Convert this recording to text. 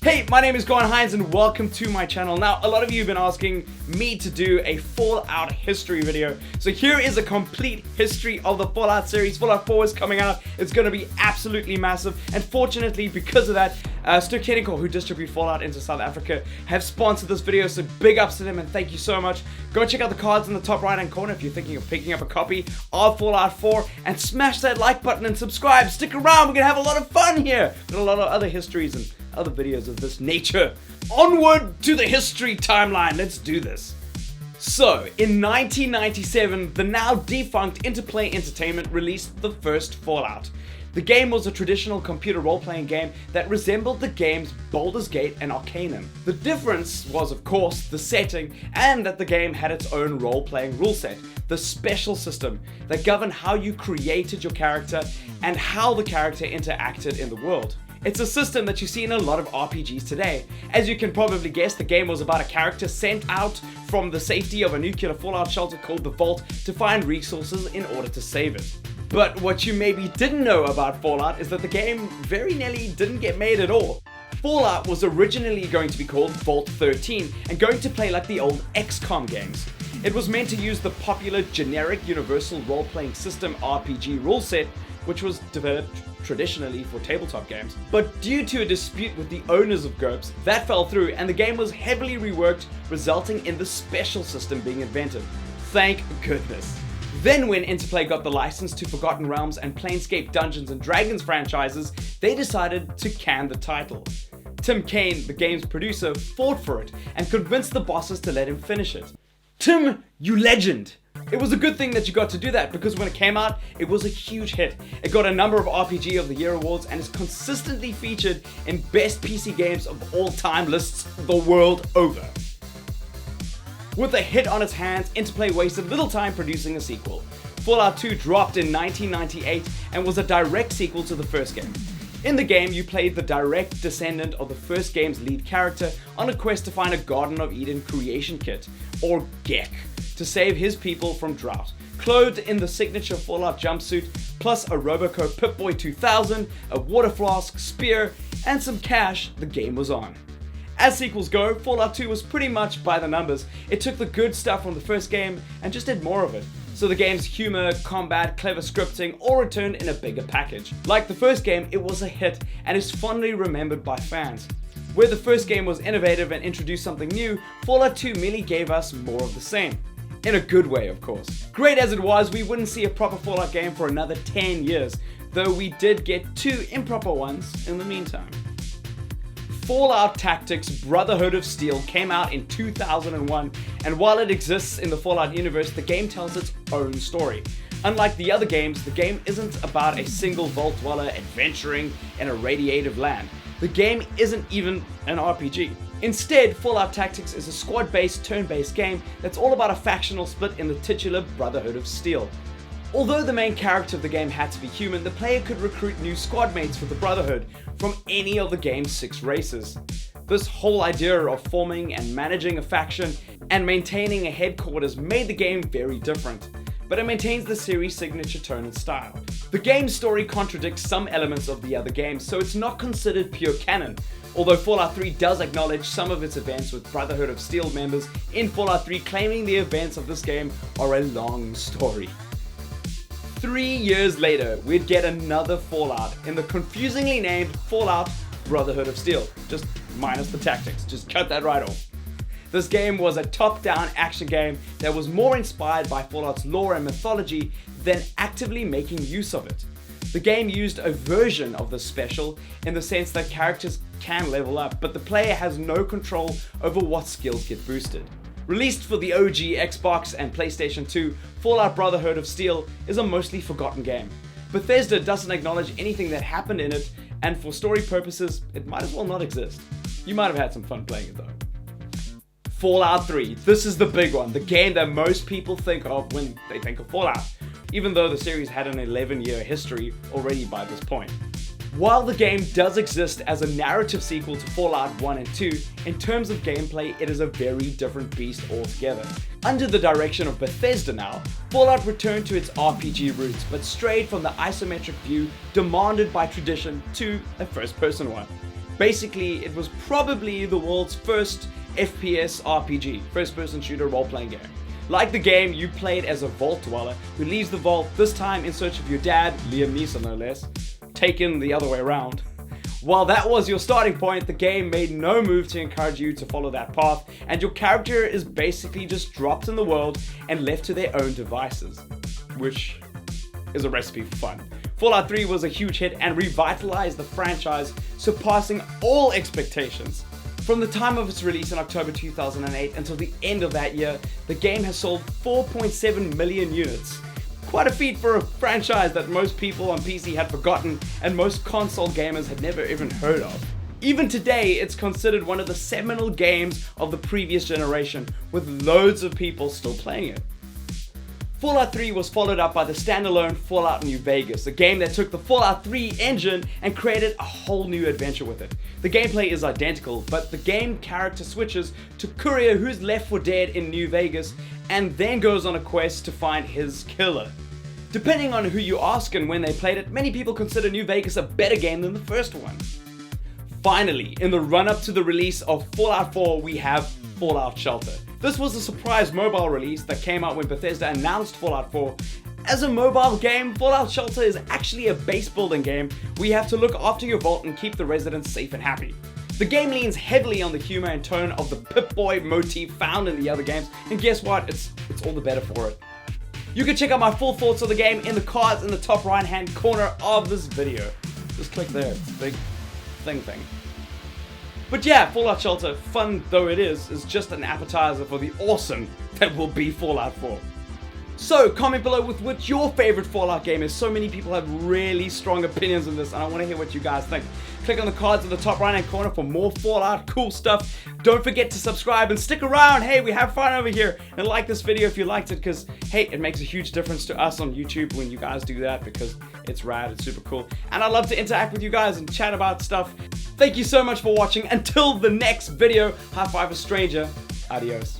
Hey, my name is Hinds and welcome to my channel. Now, a lot of you have been asking me to do a Fallout history video. So here is a complete history of the Fallout series. Fallout 4 is coming out. It's going to be absolutely massive. And fortunately, because of that, who distribute Fallout into South Africa, have sponsored this video. So big ups to them and thank you so much. Go check out the cards in the top right hand corner if you're thinking of picking up a copy of Fallout 4. And smash that like button and subscribe. Stick around. We're going to have a lot of fun here. Got a lot of other histories and other videos of this nature. Onward to the history timeline. Let's do this. So, in 1997, the now defunct Interplay Entertainment released the first Fallout. The game was a traditional computer role-playing game that resembled the games Baldur's Gate and Arcanum. The difference was, of course, the setting and that the game had its own role-playing rule set, the special system that governed how you created your character and how the character interacted in the world. It's a system that you see in a lot of RPGs today. As you can probably guess, the game was about a character sent out from the safety of a nuclear fallout shelter called the Vault to find resources in order to save it. But what you maybe didn't know about Fallout is that the game very nearly didn't get made at all. Fallout was originally going to be called Vault 13 and going to play like the old XCOM games. It was meant to use the popular generic universal role-playing system RPG rule set, which was developed traditionally for tabletop games. But due to a dispute with the owners of GURPS, that fell through and the game was heavily reworked, resulting in the special system being invented. Thank goodness. Then when Interplay got the license to Forgotten Realms and Planescape Dungeons & Dragons franchises, they decided to can the title. Tim Kaine, the game's producer, fought for it and convinced the bosses to let him finish it. Tim, you legend! It was a good thing that you got to do that because when it came out, it was a huge hit. It got a number of RPG of the Year awards and is consistently featured in best PC games of all time lists the world over. With a hit on its hands, Interplay wasted little time producing a sequel. Fallout 2 dropped in 1998 and was a direct sequel to the first game. In the game, you played the direct descendant of the first game's lead character on a quest to find a Garden of Eden creation kit, or GECK, to save his people from drought. Clothed in the signature Fallout jumpsuit, plus a Robocop Pip-Boy 2000, a water flask, spear, and some cash, the game was on. As sequels go, Fallout 2 was pretty much by the numbers. It took the good stuff from the first game and just did more of it. So the game's humor, combat, clever scripting all returned in a bigger package. Like the first game, it was a hit and is fondly remembered by fans. Where the first game was innovative and introduced something new, Fallout 2 merely gave us more of the same. In a good way, of course. Great as it was, we wouldn't see a proper Fallout game for another 10 years, though we did get 2 improper ones in the meantime. Fallout Tactics Brotherhood of Steel came out in 2001, and while it exists in the Fallout universe, the game tells its own story. Unlike the other games, the game isn't about a single vault dweller adventuring in a radiative land. The game isn't even an RPG. Instead, Fallout Tactics is a squad-based, turn-based game that's all about a factional split in the titular Brotherhood of Steel. Although the main character of the game had to be human, the player could recruit new squad mates for the Brotherhood from any of the game's 6 races. This whole idea of forming and managing a faction and maintaining a headquarters made the game very different, but it maintains the series' signature tone and style. The game's story contradicts some elements of the other games, so it's not considered pure canon, although Fallout 3 does acknowledge some of its events, with Brotherhood of Steel members in Fallout 3 claiming the events of this game are a long story. 3 years later, we'd get another Fallout in the confusingly named Fallout Brotherhood of Steel, just minus the tactics, just cut that right off. This game was a top-down action game that was more inspired by Fallout's lore and mythology than actively making use of it. The game used a version of the special in the sense that characters can level up, but the player has no control over what skills get boosted. Released for the OG Xbox and PlayStation 2, Fallout Brotherhood of Steel is a mostly forgotten game. Bethesda doesn't acknowledge anything that happened in it, and for story purposes, it might as well not exist. You might have had some fun playing it though. Fallout 3, this is the big one, the game that most people think of when they think of Fallout, even though the series had an 11-year history already by this point. While the game does exist as a narrative sequel to Fallout 1 and 2, in terms of gameplay it is a very different beast altogether. Under the direction of Bethesda now, Fallout returned to its RPG roots but strayed from the isometric view demanded by tradition to a first-person one. Basically, it was probably the world's first FPS RPG, first-person shooter role-playing game. Like the game, you played as a vault dweller who leaves the vault, this time in search of your dad, Liam Neeson no less, taken the other way around. While that was your starting point, the game made no move to encourage you to follow that path, and your character is basically just dropped in the world and left to their own devices, which is a recipe for fun. Fallout 3 was a huge hit and revitalized the franchise, surpassing all expectations. From the time of its release in October 2008 until the end of that year, the game has sold 4.7 million units. Quite a feat for a franchise that most people on PC had forgotten and most console gamers had never even heard of. Even today, it's considered one of the seminal games of the previous generation, with loads of people still playing it. Fallout 3 was followed up by the standalone Fallout New Vegas, a game that took the Fallout 3 engine and created a whole new adventure with it. The gameplay is identical, but the game character switches to Courier, who's left for dead in New Vegas, and then goes on a quest to find his killer. Depending on who you ask and when they played it, many people consider New Vegas a better game than the first one. Finally, in the run-up to the release of Fallout 4, we have Fallout Shelter. This was a surprise mobile release that came out when Bethesda announced Fallout 4. As a mobile game, Fallout Shelter is actually a base building game where you have to look after your vault and keep the residents safe and happy. The game leans heavily on the humor and tone of the Pip-Boy motif found in the other games, and guess what? It's all the better for it. You can check out my full thoughts of the game in the cards in the top right hand corner of this video. Just click there, it's a big thing. But yeah, Fallout Shelter, fun though it is just an appetizer for the awesome that will be Fallout 4. So comment below with what your favorite Fallout game is. So many people have really strong opinions on this and I want to hear what you guys think. Click on the cards in the top right hand corner for more Fallout cool stuff. Don't forget to subscribe and stick around. Hey, we have fun over here. And like this video if you liked it, because hey, it makes a huge difference to us on YouTube when you guys do that, because it's rad, it's super cool. And I love to interact with you guys and chat about stuff. Thank you so much for watching. Until the next video, high five a stranger. Adios.